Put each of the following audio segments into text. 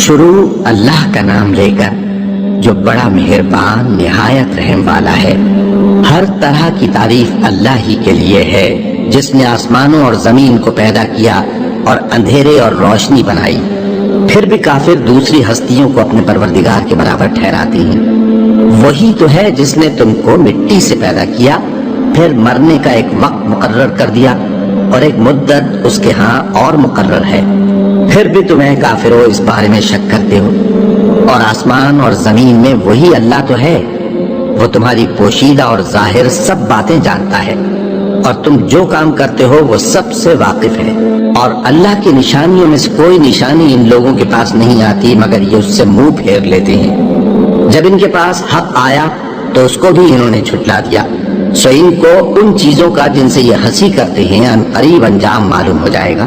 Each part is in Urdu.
شروع اللہ کا نام لے کر جو بڑا مہربان نہایت رحم والا ہے۔ ہر طرح کی تعریف اللہ ہی کے لیے ہے جس نے آسمانوں اور زمین کو پیدا کیا اور اندھیرے اور روشنی بنائی۔ پھر بھی کافر دوسری ہستیوں کو اپنے پروردگار کے برابر ٹھہراتے ہیں۔ وہی تو ہے جس نے تم کو مٹی سے پیدا کیا، پھر مرنے کا ایک وقت مقرر کر دیا اور ایک مدت اس کے ہاں اور مقرر ہے، پھر بھی تمہیں کافروں اس بارے میں شک کرتے ہو۔ اور آسمان اور زمین میں وہی اللہ تو ہے، وہ تمہاری پوشیدہ اور ظاہر سب باتیں جانتا ہے، اور تم جو کام کرتے ہو وہ سب سے واقف ہے۔ اور اللہ کی نشانیوں میں سے کوئی نشانی ان لوگوں کے پاس نہیں آتی مگر یہ اس سے منہ پھیر لیتے ہیں۔ جب ان کے پاس حق آیا تو اس کو بھی انہوں نے جھٹلا دیا، سو ان کو ان چیزوں کا جن سے یہ ہنسی کرتے ہیں ان قریب انجام معلوم ہو جائے گا۔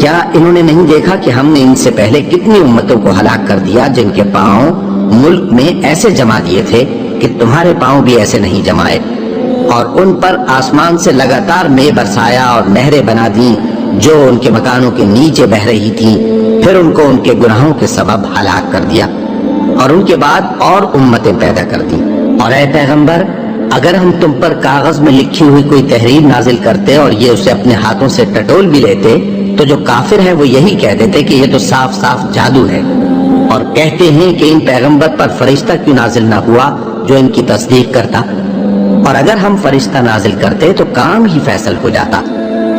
کیا انہوں نے نہیں دیکھا کہ ہم نے ان سے پہلے کتنی امتوں کو ہلاک کر دیا جن کے پاؤں ملک میں ایسے جما دیے تھے کہ تمہارے پاؤں بھی ایسے نہیں جمائے، اور ان پر آسمان سے لگاتار مے برسایا اور نہریں بنا دیں جو ان کے مکانوں کے نیچے بہ رہی تھیں، پھر ان کو ان کے گناہوں کے سبب ہلاک کر دیا، اور ان کے بعد اور امتیں پیدا کر دیں۔ اور اے پیغمبر، اگر ہم تم پر کاغذ میں لکھی ہوئی کوئی تحریر نازل کرتے اور یہ اسے اپنے ہاتھوں سے ٹٹول بھی لیتے تو جو کافر ہیں وہ یہی کہہ دیتے کہ یہ تو صاف صاف جادو ہے، اور کہتے ہیں کہ ان پیغمبر پر فرشتہ کیوں نازل نہ ہوا جو ان کی تصدیق کرتا، اور اگر ہم فرشتہ نازل کرتے تو کام ہی فیصل ہو جاتا،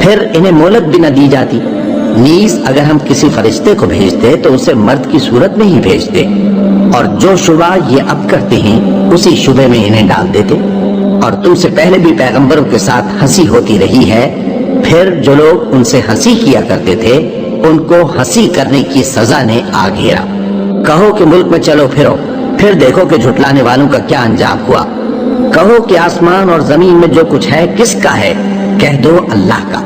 پھر انہیں مہلت بھی نہ دی جاتی۔ نیز اگر ہم کسی فرشتے کو بھیجتے تو اسے مرد کی صورت میں ہی بھیجتے، اور جو شبہ یہ اب کرتے ہیں اسی شبہ میں انہیں ڈال دیتے۔ اور تم سے پہلے بھی پیغمبروں کے ساتھ ہنسی ہوتی رہی ہے، پھر جو لوگ ان سے ہنسی کیا کرتے تھے ان کو ہنسی کرنے کی سزا نے آ گھیرا۔ کہو کہ ملک میں چلو پھرو، پھر دیکھو کہ جھٹلانے والوں کا کیا انجام ہوا۔ کہو کہ آسمان اور زمین میں جو کچھ ہے کس کا ہے؟ کہہ دو اللہ کا۔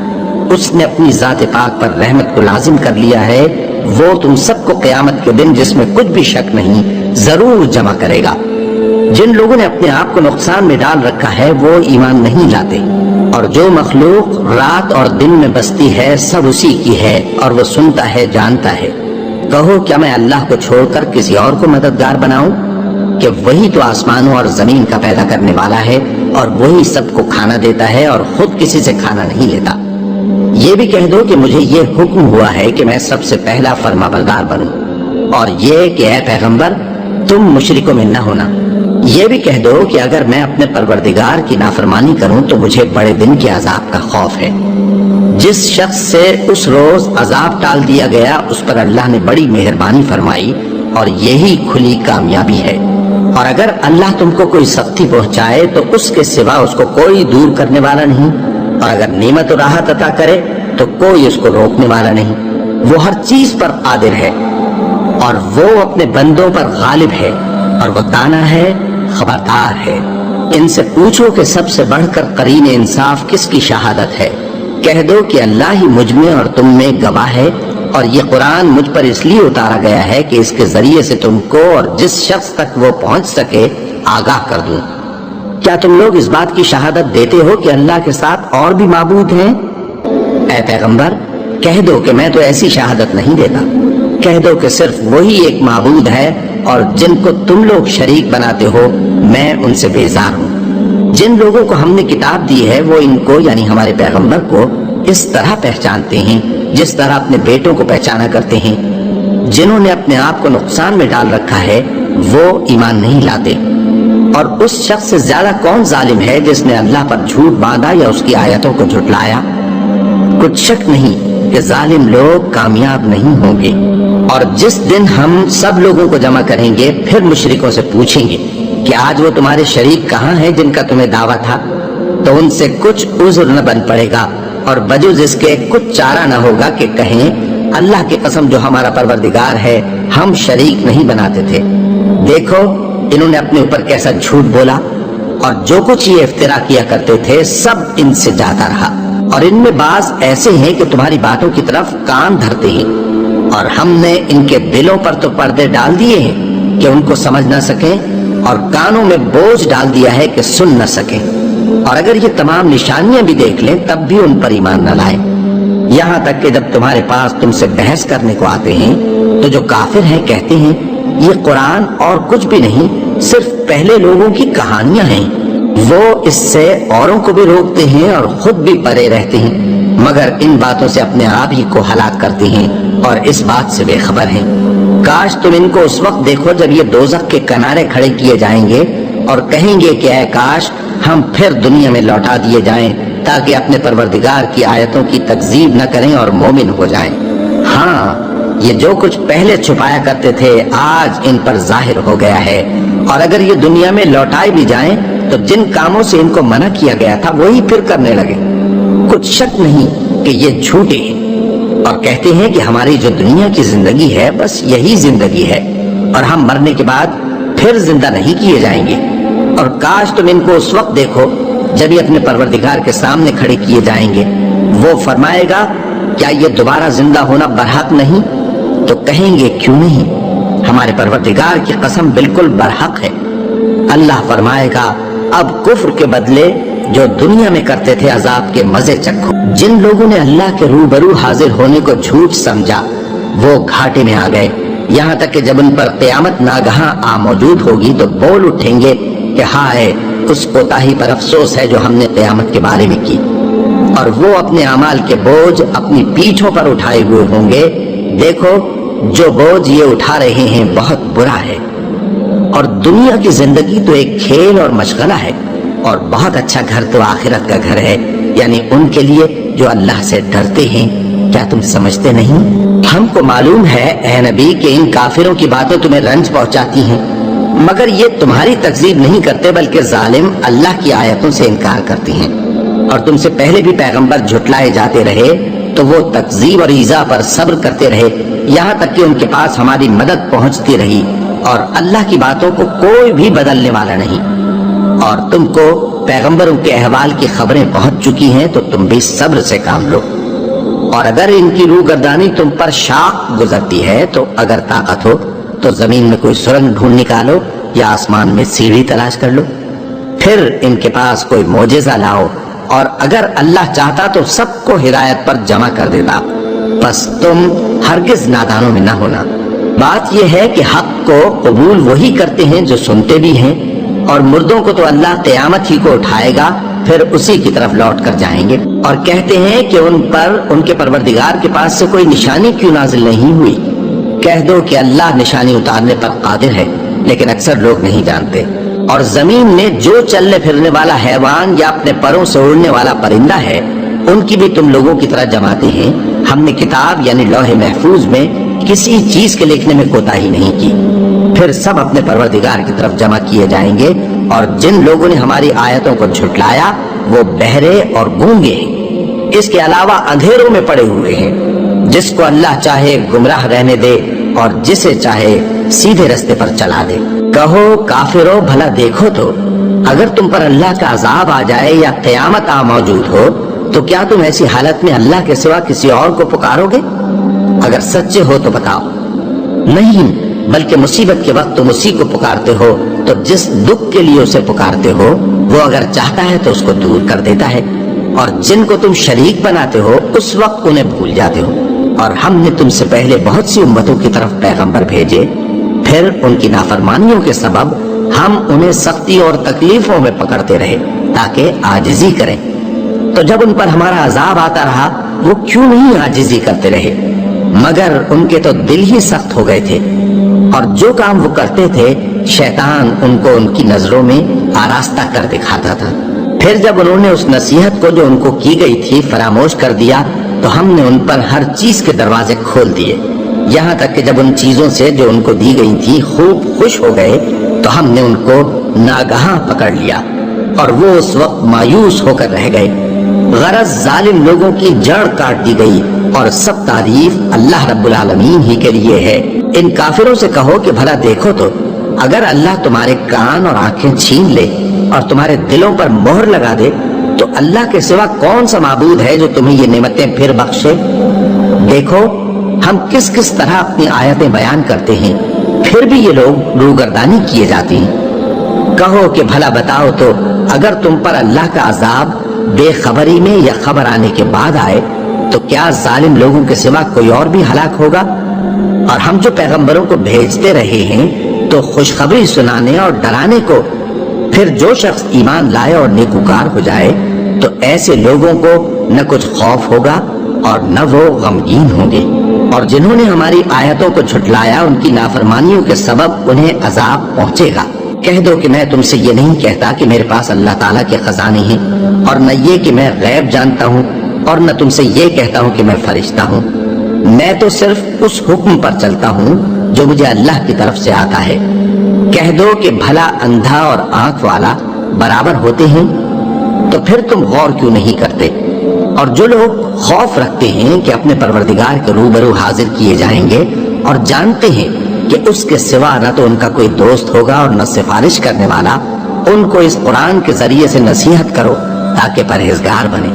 اس نے اپنی ذات پاک پر رحمت کو لازم کر لیا ہے، وہ تم سب کو قیامت کے دن جس میں کچھ بھی شک نہیں ضرور جمع کرے گا۔ جن لوگوں نے اپنے آپ کو نقصان میں ڈال رکھا ہے وہ ایمان نہیں لاتے، اور جو مخلوق رات اور دن میں بستی ہے سب اسی کی ہے، اور وہ سنتا ہے جانتا ہے۔ کہو کیا میں اللہ کو چھوڑ کر کسی اور کو مددگار بناؤں؟ کہ وہی تو آسمانوں اور زمین کا پیدا کرنے والا ہے، اور وہی سب کو کھانا دیتا ہے اور خود کسی سے کھانا نہیں لیتا۔ یہ بھی کہہ دو کہ مجھے یہ حکم ہوا ہے کہ میں سب سے پہلا فرما بردار بنوں، اور یہ کہ اے پیغمبر تم مشرکوں میں نہ ہونا۔ یہ بھی کہہ دو کہ اگر میں اپنے پروردگار کی نافرمانی کروں تو مجھے بڑے دن کے عذاب کا خوف ہے۔ جس شخص سے اس روز عذاب ٹال دیا گیا اس پر اللہ نے بڑی مہربانی فرمائی، اور یہی کھلی کامیابی ہے۔ اور اگر اللہ تم کو کوئی سختی پہنچائے تو اس کے سوا اس کو کوئی دور کرنے والا نہیں، اور اگر نعمت و راحت عطا کرے تو کوئی اس کو روکنے والا نہیں۔ وہ ہر چیز پر قادر ہے، اور وہ اپنے بندوں پر غالب ہے، اور وہ دانا ہے، خبردار ہے۔ ان سے پوچھو کہ سب سے بڑھ کر قرین انصاف کس کی شہادت ہے؟ کہہ دو کہ اللہ ہی مجھ میں اور تم میں گواہ ہے، اور یہ قرآن مجھ پر اس لیے اتارا گیا ہے کہ اس کے ذریعے سے تم کو اور جس شخص تک وہ پہنچ سکے آگاہ کر دوں۔ کیا تم لوگ اس بات کی شہادت دیتے ہو کہ اللہ کے ساتھ اور بھی معبود ہیں؟ اے پیغمبر کہہ دو کہ میں تو ایسی شہادت نہیں دیتا، کہہ دو کہ صرف وہی ایک معبود ہے، اور جن کو تم لوگ شریک بناتے ہو میں ان سے بیزار ہوں۔ جن لوگوں کو ہم نے کتاب دی ہے وہ ان کو یعنی ہمارے پیغمبر کو اس طرح پہچانتے ہیں جس طرح اپنے بیٹوں کو پہچانا کرتے ہیں۔ جنہوں نے اپنے آپ کو نقصان میں ڈال رکھا ہے وہ ایمان نہیں لاتے۔ اور اس شخص سے زیادہ کون ظالم ہے جس نے اللہ پر جھوٹ باندھا یا اس کی آیتوں کو جھٹلایا؟ کچھ شک نہیں کہ ظالم لوگ کامیاب نہیں ہوں گے۔ اور جس دن ہم سب لوگوں کو جمع کریں گے پھر مشرکوں سے پوچھیں گے کہ آج وہ تمہارے شریک کہاں ہیں جن کا تمہیں دعویٰ تھا، تو ان سے کچھ عذر نہ بن پڑے گا، اور بجز اس کے کچھ چارہ نہ ہوگا کہ کہیں اللہ کی قسم جو ہمارا پروردگار ہے ہم شریک نہیں بناتے تھے۔ دیکھو انہوں نے اپنے اوپر کیسا جھوٹ بولا، اور جو کچھ یہ افترا کیا کرتے تھے سب ان سے جاتا رہا۔ اور ان میں بعض ایسے ہیں کہ تمہاری باتوں کی طرف کان دھرتے ہیں، اور ہم نے ان کے دلوں پر تو پردے ڈال دیے ہیں کہ ان کو سمجھ نہ سکیں، اور کانوں میں بوجھ ڈال دیا ہے کہ سن نہ سکیں، اور اگر یہ تمام نشانیاں بھی دیکھ لیں تب بھی ان پر ایمان نہ لائیں۔ یہاں تک کہ جب تمہارے پاس تم سے بحث کرنے کو آتے ہیں تو جو کافر ہیں کہتے ہیں یہ قرآن اور کچھ بھی نہیں، صرف پہلے لوگوں کی کہانیاں ہیں۔ وہ اس سے اوروں کو بھی روکتے ہیں اور خود بھی پرے رہتے ہیں، مگر ان باتوں سے اپنے آپ ہی کو ہلاک کرتے ہیں اور اس بات سے بے خبر ہیں۔ کاش تم ان کو اس وقت دیکھو جب یہ دوزخ کے کنارے کھڑے کیے جائیں گے اور کہیں گے کہ اے کاش ہم پھر دنیا میں لوٹا دیے جائیں تاکہ اپنے پروردگار کی آیتوں کی تکذیب نہ کریں اور مومن ہو جائیں۔ ہاں، یہ جو کچھ پہلے چھپایا کرتے تھے آج ان پر ظاہر ہو گیا ہے، اور اگر یہ دنیا میں لوٹائے بھی جائیں تو جن کاموں سے ان کو منع کیا گیا تھا وہی پھر کرنے لگے۔ کچھ شک نہیں کہ یہ جھوٹے ہیں اور کہتے ہیں کہ ہماری جو دنیا کی زندگی ہے بس یہی زندگی ہے اور ہم مرنے کے بعد پھر زندہ نہیں کیے جائیں گے۔ اور کاش تم ان کو اس وقت دیکھو جب یہ اپنے پروردگار کے سامنے کھڑے کیے جائیں گے، وہ فرمائے گا کیا یہ دوبارہ زندہ ہونا برحق نہیں؟ تو کہیں گے کیوں نہیں، ہمارے پروردگار کی قسم بالکل برحق ہے۔ اللہ فرمائے گا اب کفر کے بدلے جو دنیا میں کرتے تھے عذاب کے مزے چکھو۔ جن لوگوں نے اللہ کے روبرو حاضر ہونے کو جھوٹ سمجھا وہ گھاٹے میں آ گئے، یہاں تک کہ جب ان پر قیامت ناگہاں آ موجود ہوگی تو بول اٹھیں گے کہ ہائے اس کوتاہی پر افسوس ہے جو ہم نے قیامت کے بارے میں کی، اور وہ اپنے اعمال کے بوجھ اپنی پیٹھوں پر اٹھائے ہوئے ہوں گے۔ دیکھو جو بوجھ یہ اٹھا رہے ہیں بہت برا ہے، اور دنیا کی زندگی تو ایک کھیل اور مشغلہ ہے، اور بہت اچھا گھر تو آخرت کا گھر ہے، یعنی ان کے لیے جو اللہ سے ڈرتے ہیں۔ کیا تم سمجھتے نہیں؟ ہم کو معلوم ہے اے نبی کہ ان کافروں کی باتیں تمہیں رنج پہنچاتی ہیں، مگر یہ تمہاری تکذیب نہیں کرتے بلکہ ظالم اللہ کی آیتوں سے انکار کرتے ہیں، اور تم سے پہلے بھی پیغمبر جھٹلائے جاتے رہے تو وہ تکذیب اور ایذا پر صبر کرتے رہے، یہاں تک کہ ان کے پاس ہماری مدد پہنچتی رہی، اور اللہ کی باتوں کو کوئی بھی بدلنے والا نہیں، اور تم کو پیغمبروں کے احوال کی خبریں پہنچ چکی ہیں تو تم بھی صبر سے کام لو۔ اور اگر ان کی روح گردانی تم پر شاق گزرتی ہے تو اگر طاقت ہو تو زمین میں کوئی سرنگ ڈھونڈ نکالو یا آسمان میں سیڑھی تلاش کر لو، پھر ان کے پاس کوئی معجزہ لاؤ، اور اگر اللہ چاہتا تو سب کو ہدایت پر جمع کر دیتا، بس تم ہرگز نادانوں میں نہ ہونا۔ بات یہ ہے کہ حق کو قبول وہی کرتے ہیں جو سنتے بھی ہیں، اور مردوں کو تو اللہ قیامت ہی کو اٹھائے گا، پھر اسی کی طرف لوٹ کر جائیں گے، اور کہتے ہیں کہ ان پر ان کے پروردگار کے پاس سے کوئی نشانی کیوں نازل نہیں ہوئی۔ کہہ دو کہ اللہ نشانی اتارنے پر قادر ہے، لیکن اکثر لوگ نہیں جانتے۔ اور زمین میں جو چلنے پھرنے والا حیوان یا اپنے پروں سے اڑنے والا پرندہ ہے ان کی بھی تم لوگوں کی طرح جماتے ہیں۔ ہم نے کتاب یعنی لوح محفوظ میں کسی چیز کے لکھنے میں کوتاہی نہیں کی، پھر سب اپنے پروردگار کی طرف جمع کیے جائیں گے، اور جن لوگوں نے ہماری آیتوں کو جھٹلایا وہ بہرے اور گونگے ہیں، اس کے علاوہ اندھیروں میں پڑے ہوئے ہیں۔ جس کو اللہ چاہے گمراہ رہنے دے اور جسے چاہے سیدھے رستے پر چلا دے۔ کہو کافرو بھلا دیکھو تو اگر تم پر اللہ کا عذاب آ جائے یا قیامت آ موجود ہو تو کیا تم ایسی حالت میں اللہ کے سوا کسی اور کو پکارو گے؟ اگر سچے ہو تو بتاؤ۔ نہیں، بلکہ مصیبت کے وقت تم اسی کو پکارتے ہو، تو جس دکھ کے لیے اسے پکارتے ہو وہ اگر چاہتا ہے تو اس کو دور کر دیتا ہے، اور جن کو تم شریک بناتے ہو اس وقت انہیں بھول جاتے ہو۔ اور ہم نے تم سے پہلے بہت سی امتوں کی طرف پیغمبر بھیجے، پھر ان کی نافرمانیوں کے سبب ہم انہیں سختی اور تکلیفوں میں پکڑتے رہے تاکہ عاجزی کریں۔ تو جب ان پر ہمارا عذاب آتا رہا وہ کیوں نہیں عاجزی کرتے رہے، مگر ان کے تو دل ہی سخت ہو گئے تھے، اور جو کام وہ کرتے تھے شیطان ان کو ان کی نظروں میں آراستہ کر دکھاتا تھا۔ پھر جب انہوں نے اس نصیحت کو جو ان کو کی گئی تھی فراموش کر دیا تو ہم نے ان پر ہر چیز کے دروازے کھول دیے، یہاں تک کہ جب ان چیزوں سے جو ان کو دی گئی تھی خوب خوش ہو گئے تو ہم نے ان کو ناگہاں پکڑ لیا، اور وہ اس وقت مایوس ہو کر رہ گئے۔ غرض ظالم لوگوں کی جڑ کاٹ دی گئی، اور سب تعریف اللہ رب العالمین ہی کے لیے ہے۔ ان کافروں سے کہو کہ بھلا دیکھو تو اگر اللہ تمہارے کان اور آنکھیں چھین لے اور تمہارے دلوں پر مہر لگا دے تو اللہ کے سوا کون سا معبود ہے جو تمہیں یہ نعمتیں پھر بخشے؟ دیکھو ہم کس کس طرح اپنی آیتیں بیان کرتے ہیں، پھر بھی یہ لوگ روگردانی کیے جاتے ہیں۔ کہو کہ بھلا بتاؤ تو اگر تم پر اللہ کا عذاب بے خبری میں یا خبر آنے کے بعد آئے تو کیا ظالم لوگوں کے سوا کوئی اور بھی ہلاک ہوگا؟ اور ہم جو پیغمبروں کو بھیجتے رہے ہیں تو خوشخبری سنانے اور ڈرانے کو، پھر جو شخص ایمان لائے اور نیکوکار ہو جائے تو ایسے لوگوں کو نہ کچھ خوف ہوگا اور نہ وہ غمگین ہوں گے۔ اور جنہوں نے ہماری آیتوں کو جھٹلایا ان کی نافرمانیوں کے سبب انہیں عذاب پہنچے گا۔ کہہ دو کہ میں تم سے یہ نہیں کہتا کہ میرے پاس اللہ تعالیٰ کے خزانے ہیں، اور نہ یہ کہ میں غیب جانتا ہوں، اور نہ تم سے یہ کہتا ہوں کہ میں فرشتہ ہوں۔ میں تو صرف اس حکم پر چلتا ہوں جو مجھے اللہ کی طرف سے آتا ہے۔ کہہ دو کہ بھلا اندھا اور آنکھ والا برابر ہوتے ہیں؟ تو پھر تم غور کیوں نہیں کرتے؟ اور جو لوگ خوف رکھتے ہیں کہ اپنے پروردگار کے روبرو حاضر کیے جائیں گے اور جانتے ہیں کہ اس کے سوا نہ تو ان کا کوئی دوست ہوگا اور نہ سفارش کرنے والا، ان کو اس قرآن کے ذریعے سے نصیحت کرو تاکہ پرہیزگار بنے۔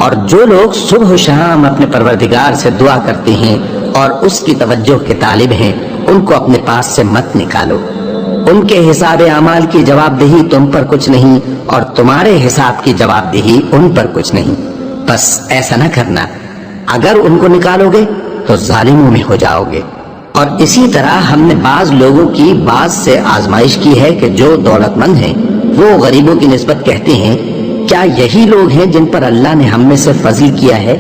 اور جو لوگ صبح و شام اپنے پروردگار سے دعا کرتے ہیں اور اس کی توجہ کے طالب ہیں، ان کو اپنے پاس سے مت نکالو۔ ان کے حساب اعمال کی جواب دہی تم پر کچھ نہیں، اور تمہارے حساب کی جواب دہی ان پر کچھ نہیں۔ بس ایسا نہ کرنا، اگر ان کو نکالو گے تو ظالموں میں ہو جاؤ گے۔ اور اسی طرح ہم نے بعض لوگوں کی بعض سے آزمائش کی ہے کہ جو دولت مند ہیں وہ غریبوں کی نسبت کہتے ہیں کیا یہی لوگ ہیں جن پر اللہ نے ہم میں سے فضل کیا ہے؟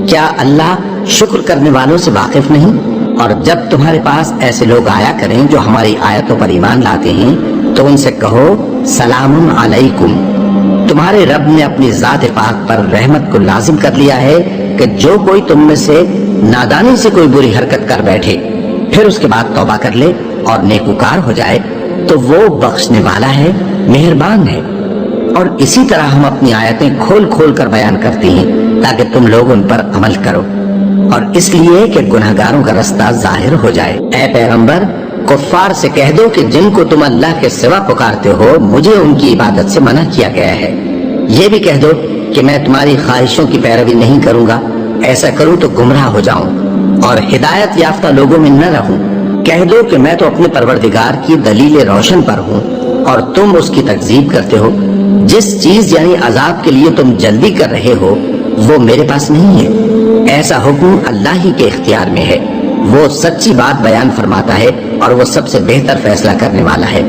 کیا اللہ شکر کرنے والوں سے واقف نہیں؟ اور جب تمہارے پاس ایسے لوگ آیا کریں جو ہماری آیتوں پر ایمان لاتے ہیں تو ان سے کہو سلام علیکم، تمہارے رب نے اپنی ذات پاک پر رحمت کو لازم کر لیا ہے کہ جو کوئی تم میں سے نادانی سے کوئی بری حرکت کر بیٹھے پھر اس کے بعد توبہ کر لے اور نیکوکار ہو جائے تو وہ بخشنے والا ہے، مہربان ہے۔ اور اسی طرح ہم اپنی آیتیں کھول کھول کر بیان کرتے ہیں تاکہ تم لوگ ان پر عمل کرو، اور اس لیے کہ گناہگاروں کا رستہ ظاہر ہو جائے۔ اے پیغمبر، کفار سے کہہ دو کہ جن کو تم اللہ کے سوا پکارتے ہو مجھے ان کی عبادت سے منع کیا گیا ہے۔ یہ بھی کہہ دو کہ میں تمہاری خواہشوں کی پیروی نہیں کروں گا، ایسا کروں تو گمراہ ہو جاؤں اور ہدایت یافتہ لوگوں میں نہ رہوں۔ کہہ دو کہ میں تو اپنے پروردگار کی دلیل روشن پر ہوں اور تم اس کی تکذیب کرتے ہو۔ جس چیز یعنی عذاب کے لیے تم جلدی کر رہے ہو وہ میرے پاس نہیں ہے، ایسا حکم اللہ ہی کے اختیار میں ہے۔ وہ سچی بات بیان فرماتا ہے اور وہ سب سے بہتر فیصلہ کرنے والا ہے۔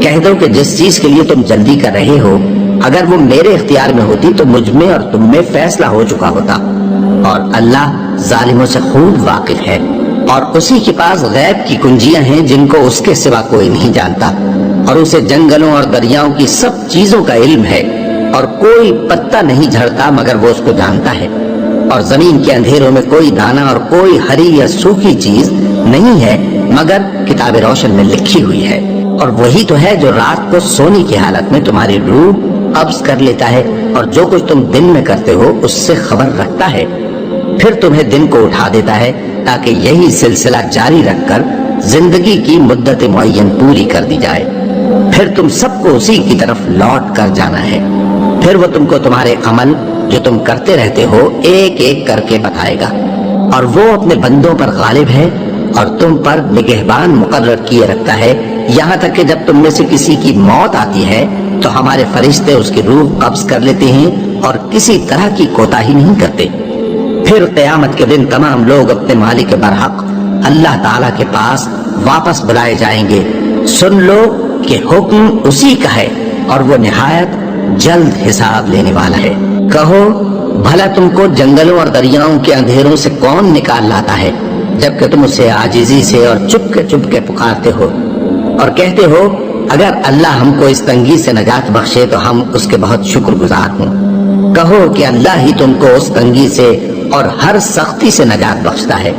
کہہ دو کہ جس چیز کے لیے تم جلدی کر رہے ہو اگر وہ میرے اختیار میں ہوتی تو مجھ میں اور تم میں فیصلہ ہو چکا ہوتا، اور اللہ ظالموں سے خوب واقف ہے۔ اور اسی کے پاس غیب کی کنجیاں ہیں جن کو اس کے سوا کوئی نہیں جانتا، اور اسے جنگلوں اور دریاؤں کی سب چیزوں کا علم ہے، اور کوئی پتا نہیں جھڑتا مگر وہ اس کو جانتا ہے، اور زمین کے اندھیروں میں کوئی دانا اور کوئی ہری یا سوکھی چیز نہیں ہے مگر کتاب روشن میں لکھی ہوئی ہے۔ اور وہی تو ہے جو رات کو سونے کی حالت میں تمہاری روح قبض کر لیتا ہے، اور جو کچھ تم دن میں کرتے ہو اس سے خبر رکھتا ہے، پھر تمہیں دن کو اٹھا دیتا ہے تاکہ یہی سلسلہ جاری رکھ کر زندگی کی مدت معین پوری کر دی جائے۔ پھر تم سب کو اسی کی طرف لوٹ کر جانا ہے، پھر وہ تم کو تمہارے عمل جو تم کرتے رہتے ہو ایک ایک کر کے بتائے گا، اور وہ اپنے بندوں پر غالب ہے اور تم پر نگہبان مقرر کیے رکھتا ہے، یہاں تک کہ جب تم میں سے کسی کی موت آتی ہے تو ہمارے فرشتے اس کی روح قبض کر لیتے ہیں اور کسی طرح کی کوتاہی نہیں کرتے۔ پھر قیامت کے دن تمام لوگ اپنے مالک برحق اللہ تعالیٰ کے پاس واپس بلائے جائیں گے۔ سن لو کہ حکم اسی کا ہے اور وہ نہایت جلد حساب لینے والا ہے۔ کہو بھلا تم کو جنگلوں اور دریاؤں کے اندھیروں سے کون نکال لاتا ہے جبکہ تم اسے عاجزی سے اور چپ کے پکارتے ہو اور کہتے ہو اگر اللہ ہم کو اس تنگی سے نجات بخشے تو ہم اس کے بہت شکر گزار ہوں۔ کہو کہ اللہ ہی تم کو اس تنگی سے اور ہر سختی سے نجات بخشتا ہے،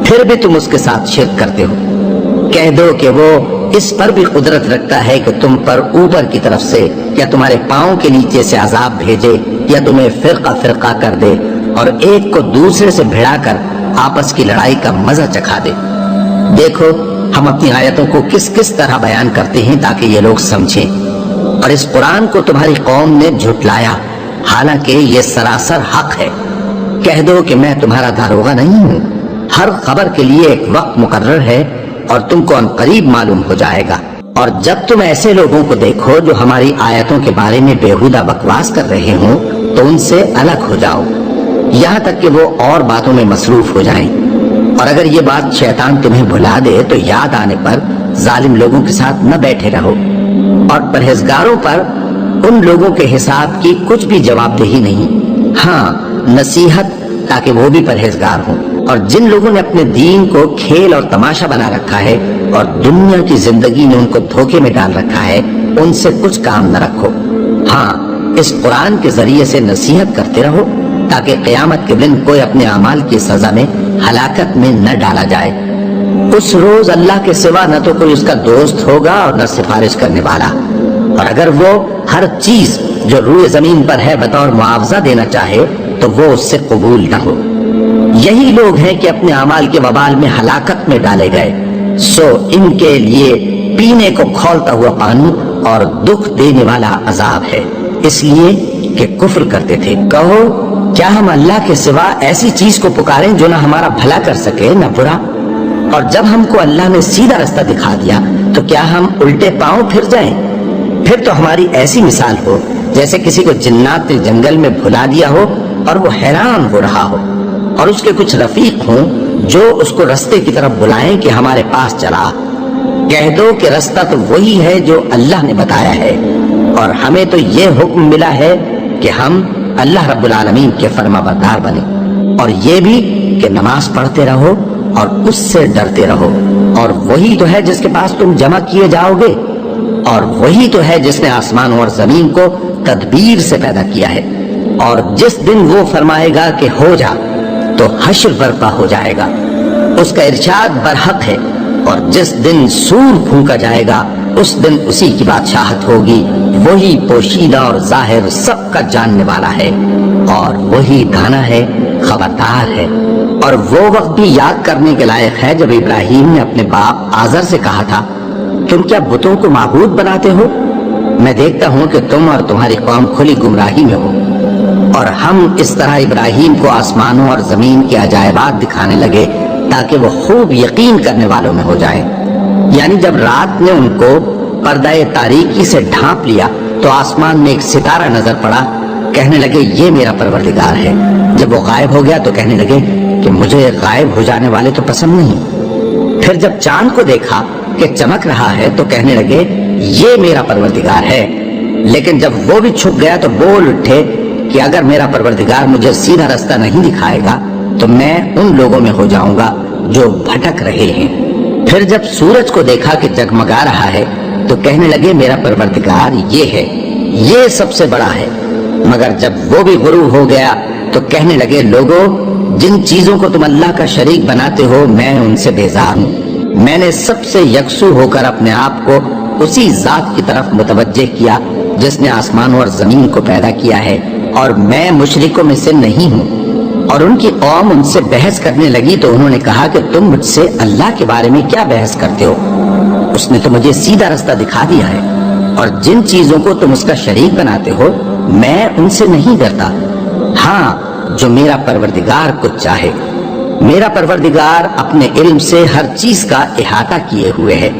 پھر بھی تم اس کے ساتھ شرک کرتے ہو۔ کہہ دو کہ وہ اس پر بھی قدرت رکھتا ہے کہ تم پر اوپر کی طرف سے یا تمہارے پاؤں کے نیچے سے عذاب بھیجے یا تمہیں فرقہ فرقہ کر دے اور ایک کو دوسرے سے بھڑا کر آپس کی لڑائی کا مزہ چکھا دے۔ دیکھو ہم اپنی آیتوں کو کس کس طرح بیان کرتے ہیں تاکہ یہ لوگ سمجھیں، اور اس قرآن کو تمہاری قوم نے جھٹلایا حالانکہ یہ سراسر حق ہے۔ کہہ دو کہ میں تمہارا داروغہ نہیں ہوں، ہر خبر کے لیے ایک وقت مقرر ہے اور تم کو عنقریب معلوم ہو جائے گا۔ اور جب تم ایسے لوگوں کو دیکھو جو ہماری آیتوں کے بارے میں بےہودہ بکواس کر رہے ہوں تو ان سے الگ ہو جاؤ یہاں تک کہ وہ اور باتوں میں مصروف ہو جائیں، اور اگر یہ بات شیطان تمہیں بھلا دے تو یاد آنے پر ظالم لوگوں کے ساتھ نہ بیٹھے رہو، اور پرہیزگاروں پر ان لوگوں کے حساب کی کچھ بھی جواب دہی نہیں، ہاں نصیحت تاکہ وہ بھی پرہیزگار ہوں۔ اور جن لوگوں نے اپنے دین کو کھیل اور تماشا بنا رکھا ہے اور دنیا کی زندگی نے ان کو دھوکے میں ڈال رکھا ہے، ان سے کچھ کام نہ رکھو، ہاں اس قرآن کے ذریعے سے نصیحت کرتے رہو تاکہ قیامت کے دن کوئی اپنے اعمال کی سزا میں ہلاکت میں نہ ڈالا جائے۔ اس روز اللہ کے سوا نہ تو کوئی اس کا دوست ہوگا اور نہ سفارش کرنے والا، اور اگر وہ ہر چیز جو روئے زمین پر ہے بطور معاوضہ دینا چاہے تو وہ اس سے قبول نہ ہو۔ یہی لوگ ہیں کہ اپنے اعمال کے وبال میں ہلاکت میں ڈالے گئے، سو ان کے لیے پینے کو کھولتا ہوا پانی اور دکھ دینے والا عذاب ہے، اس لیے کہ کفر کرتے تھے۔ کہو کیا ہم اللہ کے سوا ایسی چیز کو پکاریں جو نہ ہمارا بھلا کر سکے نہ برا؟ اور جب ہم کو اللہ نے سیدھا رستہ دکھا دیا تو کیا ہم الٹے پاؤں پھر جائیں؟ پھر تو ہماری ایسی مثال ہو جیسے کسی کو جنات نے جنگل میں بھلا دیا ہو اور وہ حیران ہو رہا ہو، اور اس کے کچھ رفیق ہوں جو اس کو رستے کی طرف بلائیں کہ ہمارے پاس چلا۔ کہہ دو کہ رستہ تو وہی ہے جو اللہ نے بتایا ہے، اور ہمیں تو یہ حکم ملا ہے کہ ہم اللہ رب العالمین کے فرما بردار بنے، اور یہ بھی کہ نماز پڑھتے رہو اور اس سے ڈرتے رہو، اور وہی تو ہے جس کے پاس تم جمع کیے جاؤ گے، اور وہی تو ہے جس نے آسمان اور زمین کو تدبیر سے پیدا کیا ہے، اور جس دن وہ فرمائے گا کہ ہو جا تو حشر برپا ہو جائے گا، اس کا ارشاد برحق ہے، اور جس دن سور پھونکا جائے گا اس دن اسی کی بادشاہت ہوگی، وہی پوشیدہ اور ظاہر سب کا جاننے والا ہے، اور وہی دانا ہے، خبردار ہے۔ اور وہ وقت بھی یاد کرنے کے لائق ہے جب ابراہیم نے اپنے باپ آزر سے کہا تھا، تم کیا بتوں کو معبود بناتے ہو؟ میں دیکھتا ہوں کہ تم اور تمہاری قوم کھلی گمراہی میں ہو۔ اور ہم اس طرح ابراہیم کو آسمانوں اور زمین کے عجائبات دکھانے لگے تاکہ وہ خوب یقین کرنے والوں میں ہو جائے۔ یعنی جب رات نے ان کو پردہ تاریکی سے ڈھانپ لیا تو آسمان میں ایک ستارہ نظر پڑا، کہنے لگے یہ میرا پروردگار ہے۔ جب وہ غائب ہو گیا تو کہنے لگے کہ مجھے غائب ہو جانے والے تو پسند نہیں۔ پھر جب چاند کو دیکھا کہ چمک رہا ہے تو کہنے لگے یہ میرا پروردگار ہے۔ لیکن جب وہ بھی چھپ گیا تو بول اٹھے کہ اگر میرا پروردگار مجھے سیدھا رستہ نہیں دکھائے گا تو میں ان لوگوں میں ہو جاؤں گا جو بھٹک رہے ہیں۔ پھر جب سورج کو دیکھا کہ جگمگا رہا ہے تو کہنے لگے میرا پروردگار یہ ہے، یہ سب سے بڑا ہے۔ مگر جب وہ بھی غروب ہو گیا تو کہنے لگے لوگوں، جن چیزوں کو تم اللہ کا شریک بناتے ہو میں ان سے بیزار ہوں۔ میں نے سب سے یکسو ہو کر اپنے آپ کو اسی ذات کی طرف متوجہ کیا جس نے آسمان اور زمین کو پیدا کیا ہے، اور میں مشرکوں میں سے نہیں ہوں۔ اور ان کی قوم ان سے بحث کرنے لگی تو انہوں نے کہا کہ تم مجھ سے اللہ کے بارے میں کیا بحث کرتے ہو؟ اس نے تو مجھے سیدھا رستہ دکھا دیا ہے، اور جن چیزوں کو تم اس کا شریک بناتے ہو میں ان سے نہیں ڈرتا، ہاں جو میرا پروردگار کچھ چاہے۔ میرا پروردگار اپنے علم سے ہر چیز کا احاطہ کیے ہوئے ہے۔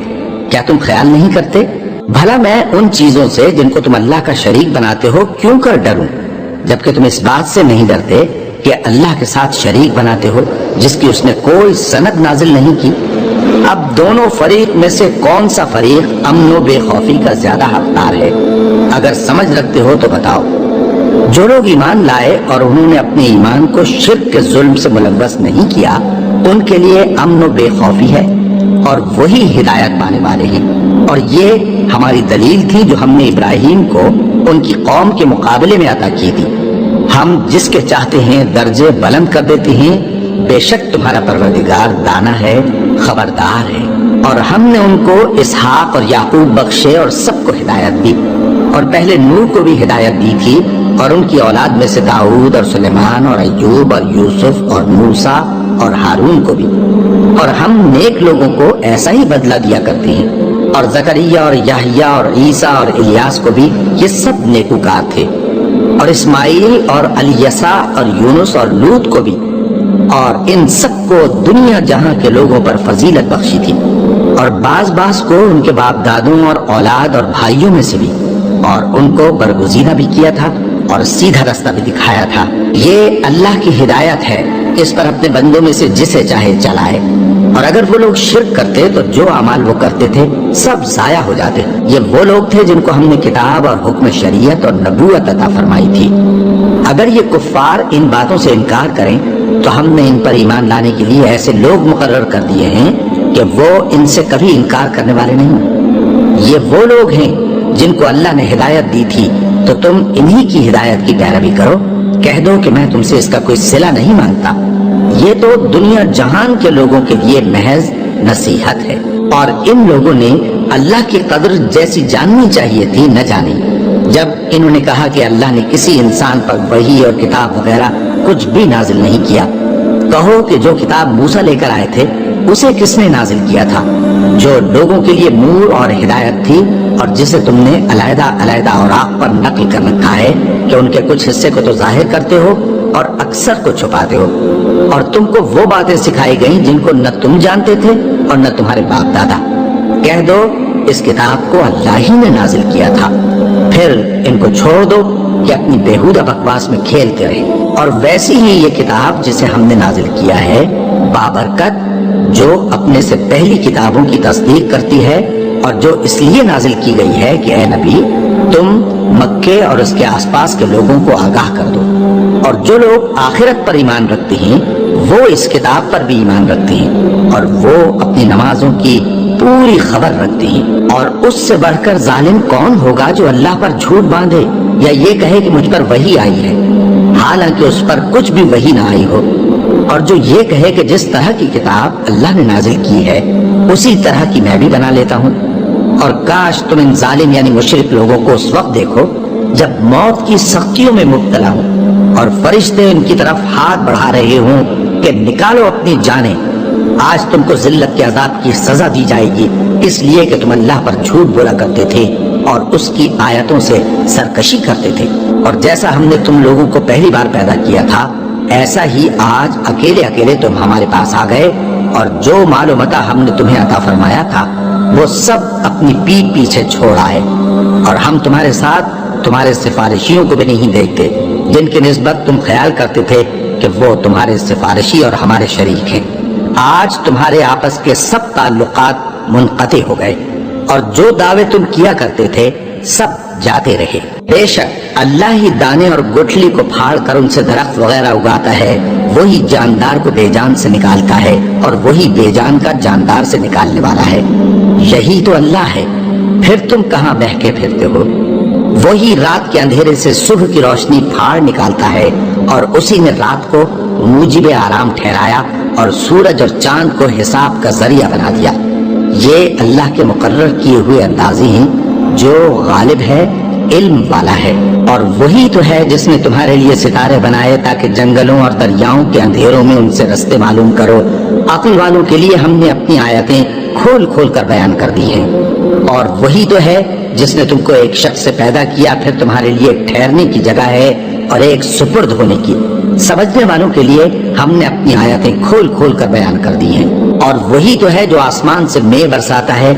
کیا تم خیال نہیں کرتے؟ بھلا میں ان چیزوں سے جن کو تم اللہ کا شریک بناتے ہو کیوں کر ڈروں، جبکہ تم اس بات سے نہیں ڈرتے کہ اللہ کے ساتھ شریک بناتے ہو جس کی اس نے کوئی سند نازل نہیں کی۔ اب دونوں فریق میں سے کون سا فریق امن و بے خوفی کا زیادہ حقدار ہے؟ اگر سمجھ رکھتے ہو تو بتاؤ۔ جو لوگ ایمان لائے اور انہوں نے اپنے ایمان کو شرک کے ظلم سے ملوث نہیں کیا ان کے لیے امن و بے خوفی ہے، اور وہی ہدایت پانے والے ہیں۔ اور یہ ہماری دلیل تھی جو ہم نے ابراہیم کو ان کی قوم کے مقابلے میں عطا کی تھی۔ ہم جس کے چاہتے ہیں درجے بلند کر دیتے ہیں، بے شک تمہارا پروردگار دانا ہے، خبردار ہے۔ اور ہم نے ان کو اسحاق اور یعقوب بخشے اور سب کو ہدایت دی، اور پہلے نوح کو بھی ہدایت دی تھی، اور ان کی اولاد میں سے داؤد اور سلیمان اور ایوب اور یوسف اور موسیٰ اور ہارون کو بھی۔ اور ہم نیک لوگوں کو ایسا ہی بدلہ دیا کرتے ہیں، اور زکریا اور یحییٰ اور عیسیٰ اور الیاس کو بھی، یہ سب نیکوکار تھے، اور اسماعیل اور الیسع اور یونس اور لوط کو بھی، اور ان سب کو دنیا جہاں کے لوگوں پر فضیلت بخشی تھی، اور بعض کو ان کے باپ دادوں اور اولاد اور بھائیوں میں سے بھی، اور ان کو برگزیدہ بھی کیا تھا اور سیدھا رستہ بھی دکھایا تھا۔ یہ اللہ کی ہدایت ہے اس پر اپنے بندوں میں سے جسے چاہے چلائے، اور اگر وہ لوگ شرک کرتے تو جو اعمال وہ کرتے تھے سب ضائع ہو جاتے۔ یہ وہ لوگ تھے جن کو ہم نے کتاب اور حکم شریعت اور نبوت عطا فرمائی تھی۔ اگر یہ کفار ان باتوں سے انکار کریں تو ہم نے ان پر ایمان لانے کے لیے ایسے لوگ مقرر کر دیے ہیں کہ وہ ان سے کبھی انکار کرنے والے نہیں۔ یہ وہ لوگ ہیں جن کو اللہ نے ہدایت دی تھی، تو تم انہی کی ہدایت کی پیروی کرو۔ کہہ دو کہ میں تم سے اس کا کوئی صلہ نہیں مانگتا، یہ تو دنیا جہان کے لوگوں کے لیے محض نصیحت ہے، اور ان لوگوں نے اللہ کی قدر جیسی جاننی چاہیے تھی نہ جانی۔ جب انہوں نے کہا کہ اللہ نے کسی انسان پر وحی اور کتاب وغیرہ کچھ بھی نازل نہیں کیا، کہو کہ جو کتاب موسیٰ لے کر آئے تھے اسے کس نے نازل کیا تھا، جو لوگوں کے لیے نور اور ہدایت تھی، اور جسے تم نے علیحدہ علیحدہ اوراق پر نقل کر رکھا ہے کہ ان کے کچھ حصے کو تو ظاہر کرتے ہو اور اکثر کو چھپاتے ہو، اور تم کو وہ باتیں سکھائی گئیں جن کو نہ تم جانتے تھے اور نہ تمہارے باپ دادا۔ کہہ دو اس کتاب کو اللہ ہی نے نازل کیا تھا، پھر ان کو چھوڑ دو کہ اپنی بیہودہ بکواس میں کھیلتے رہے۔ اور ویسی ہی یہ کتاب جسے ہم نے نازل کیا ہے بابرکت، جو اپنے سے پہلی کتابوں کی تصدیق کرتی ہے، اور جو اس لیے نازل کی گئی ہے کہ اے نبی تم مکے اور اس کے آس پاس کے لوگوں کو آگاہ کر دو، اور جو لوگ آخرت پر ایمان رکھتے ہیں وہ اس کتاب پر بھی ایمان رکھتے ہیں، اور وہ اپنی نمازوں کی پوری خبر رکھتے ہیں۔ اور اس سے بڑھ کر ظالم کون ہوگا جو اللہ پر جھوٹ باندھے یا یہ کہے کہ مجھ پر وحی آئی ہے حالانکہ اس پر کچھ بھی وحی نہ آئی ہو، اور جو یہ کہے کہ جس طرح کی کتاب اللہ نے نازل کی ہے اسی طرح کی میں بھی بنا لیتا ہوں۔ اور کاش تم ان ظالم یعنی مشرک لوگوں کو اس وقت دیکھو جب موت کی سختیوں میں مبتلا ہوں اور فرشتے ان کی طرف ہاتھ بڑھا رہے ہوں کہ نکالو اپنی جانیں، آج تم کو ذلت کے عذاب کی سزا دی جائے گی، اس لیے کہ تم اللہ پر جھوٹ بولا کرتے تھے اور اس کی آیتوں سے سرکشی کرتے تھے۔ اور جیسا ہم نے تم لوگوں کو پہلی بار پیدا کیا تھا ایسا ہی آج اکیلے اکیلے تم ہمارے پاس آ گئے، اور جو مال و متاع ہم نے تمہیں عطا فرمایا تھا وہ سب اپنی پیٹ پیچھے چھوڑ آئے، اور ہم تمہارے ساتھ تمہارے سفارشیوں کو بھی نہیں دیکھتے جن کی نسبت تم خیال کرتے تھے کہ وہ تمہارے سفارشی اور ہمارے شریک ہیں۔ آج تمہارے آپس کے سب تعلقات منقطع ہو گئے، اور جو دعوے تم کیا کرتے تھے سب جاتے رہے۔ بے شک اللہ ہی دانے اور گٹھلی کو پھاڑ کر ان سے درخت وغیرہ اگاتا ہے، وہی جاندار کو بے جان سے نکالتا ہے اور وہی بے جان کا جاندار سے نکالنے والا ہے، یہی تو اللہ ہے، پھر تم کہاں بہکے پھرتے ہو؟ وہی رات کے اندھیرے سے صبح کی روشنی پھاڑ نکالتا ہے، اور اسی نے رات کو موجب آرام ٹھہرایا اور سورج اور چاند کو حساب کا ذریعہ بنا دیا۔ یہ اللہ کے مقرر کیے ہوئے اندازے ہیں جو غالب ہے، علم والا ہے، اور وہی تو ہے جس نے تمہارے لیے ستارے بنائے تاکہ جنگلوں اور دریاؤں کے اندھیروں میں ان سے رستے معلوم کرو۔ عقل والوں کے لیے ہم نے اپنی آیتیں کھول کھول کر بیان کر دی ہیں۔ اور وہی تو ہے جس نے تم کو ایک شخص سے پیدا کیا، پھر تمہارے لیے ایک ٹھہرنے کی جگہ ہے اور ایک سپرد ہونے کی۔ سمجھنے والوں کے لیے ہم نے اپنی آیتیں کھول کھول کر بیان کر دی ہیں۔ اور وہی تو ہے جو آسمان سے مے برساتا ہے،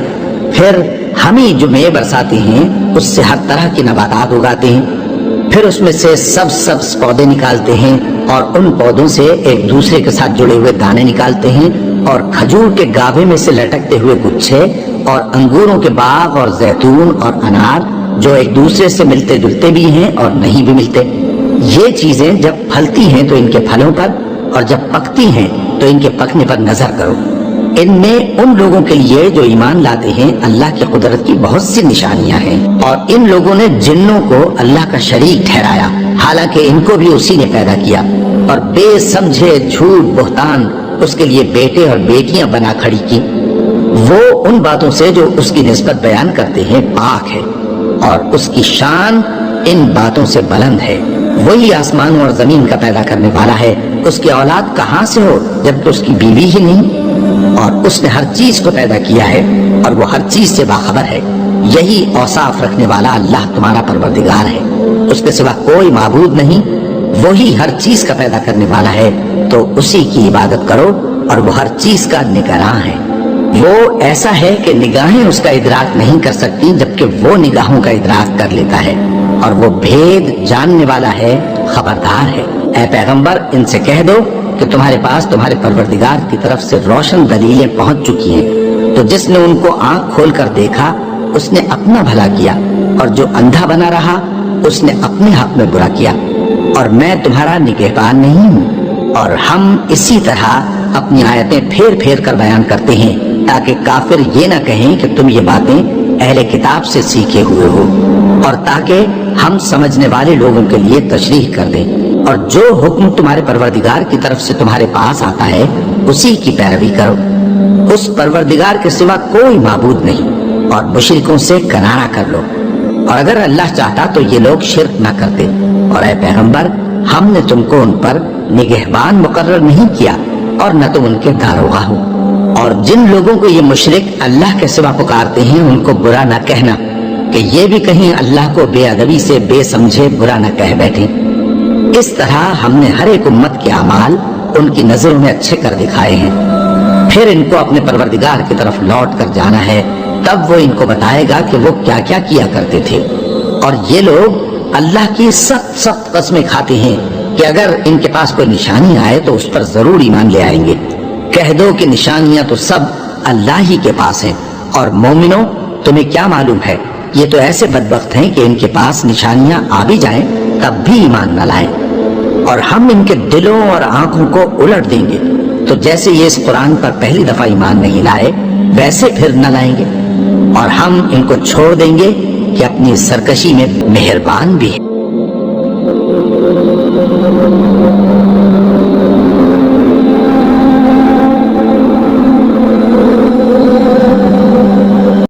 پھر ہم ہی جو مے برساتے ہیں اس سے ہر طرح کی نباتات اگاتے ہیں، پھر اس میں سے سبز پودے نکالتے ہیں، اور ان پودوں سے ایک دوسرے کے ساتھ جڑے ہوئے دانے نکالتے ہیں، اور کھجور کے گاھے میں سے لٹکتے ہوئے گچھے، اور انگوروں کے باغ اور زیتون اور انار جو ایک دوسرے سے ملتے جلتے بھی ہیں اور نہیں بھی ملتے۔ یہ چیزیں جب پھلتی ہیں تو ان کے پھلوں پر، اور جب پکتی ہیں تو ان کے پکنے پر نظر کرو۔ ان میں ان لوگوں کے لیے جو ایمان لاتے ہیں اللہ کی قدرت کی بہت سی نشانیاں ہیں، اور ان لوگوں نے جنوں کو اللہ کا شریک ٹھہرایا حالانکہ ان کو بھی اسی نے پیدا کیا، اور بے سمجھے جھوٹ بہتان اس کے لیے بیٹے اور بیٹیاں بنا کھڑی کی۔ وہ ان باتوں سے جو اس کی نسبت بیان کرتے ہیں پاک ہے، اور اس کی شان ان باتوں سے بلند ہے۔ وہی آسمانوں اور زمین کا پیدا کرنے والا ہے، اس کی اولاد کہاں سے ہو جب کہ اس کی بیوی ہی نہیں؟ اور اس نے ہر چیز کو پیدا کیا ہے اور وہ ہر چیز سے باخبر ہے۔ یہی اوصاف رکھنے والا اللہ تمہارا پروردگار ہے، اس کے سوا کوئی معبود نہیں۔ وہی ہر چیز کا پیدا کرنے والا ہے، تو اسی کی عبادت کرو، اور وہ ہر چیز کا نگراں ہے۔ وہ ایسا ہے کہ نگاہیں اس کا ادراک نہیں کر سکتی جبکہ وہ نگاہوں کا ادراک کر لیتا ہے، اور وہ بھید جاننے والا ہے، خبردار ہے۔ اے پیغمبر ان سے کہہ دو کہ تمہارے پاس تمہارے پروردگار کی طرف سے روشن دلیلیں پہنچ چکی ہیں، تو جس نے ان کو آنکھ کھول کر دیکھا اس نے اپنا بھلا کیا، اور جو اندھا بنا رہا اس نے اپنے حق میں برا کیا، اور میں تمہارا نگہبان نہیں ہوں۔ اور ہم اسی طرح اپنی آیتیں پھیر پھیر کر بیان کرتے ہیں تاکہ کافر یہ نہ کہیں کہ تم یہ باتیں اہل کتاب سے سیکھے ہوئے ہو، اور تاکہ ہم سمجھنے والے لوگوں کے لیے تشریح کر دیں، اور جو حکم تمہارے پروردگار کی طرف سے تمہارے پاس آتا ہے اسی کی پیروی کرو۔ اس پروردگار کے سوا کوئی معبود نہیں، اور مشرکوں سے کنارہ کر لو، اور اگر اللہ چاہتا تو یہ لوگ شرک نہ کرتے، اور اے پیغمبر ہم نے تم کو ان پر نگہبان مقرر نہیں کیا اور نہ تم ان کے داروغہ ہو۔ اور جن لوگوں کو یہ مشرک اللہ کے سوا پکارتے ہیں ان کو برا نہ کہنا کہ یہ بھی کہیں اللہ کو بے ادبی سے بے سمجھے برا نہ کہہ بیٹھیں۔ اس طرح ہم نے ہر ایک امت کے اعمال ان کی نظروں میں اچھے کر دکھائے ہیں، پھر ان کو اپنے پروردگار کی طرف لوٹ کر جانا ہے، تب وہ ان کو بتائے گا کہ وہ کیا کیا کیا کرتے تھے۔ اور یہ لوگ اللہ کی سخت سخت قسمیں کھاتے ہیں کہ اگر ان کے پاس کوئی نشانی آئے تو اس پر ضرور ایمان لے آئیں گے۔ کہہ دو کہ نشانیاں تو سب اللہ ہی کے پاس ہیں، اور مومنوں تمہیں کیا معلوم ہے، یہ تو ایسے بدبخت ہیں کہ ان کے پاس نشانیاں آ بھی جائیں تب بھی ایمان نہ لائیں، اور ہم ان کے دلوں اور آنکھوں کو الٹ دیں گے، تو جیسے یہ اس قرآن پر پہلی دفعہ ایمان نہیں لائے ویسے پھر نہ لائیں گے، اور ہم ان کو چھوڑ دیں گے کہ اپنی سرکشی میں مہربان بھی ہے۔